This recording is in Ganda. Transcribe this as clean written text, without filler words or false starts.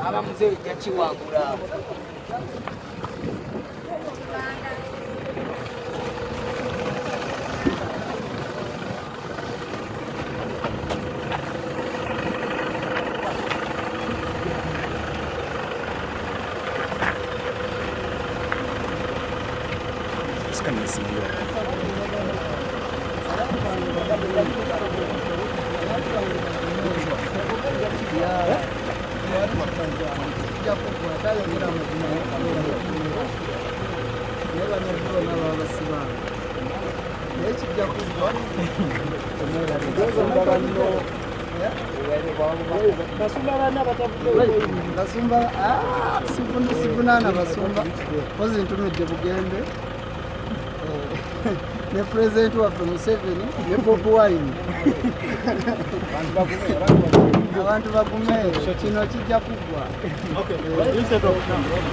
abamuze yakiwangula. Sifunana basumba kozi ntumidde Bugembe ne president waffe Museveni ne Bobi Wine abantu bagume kino kijja kuggwa.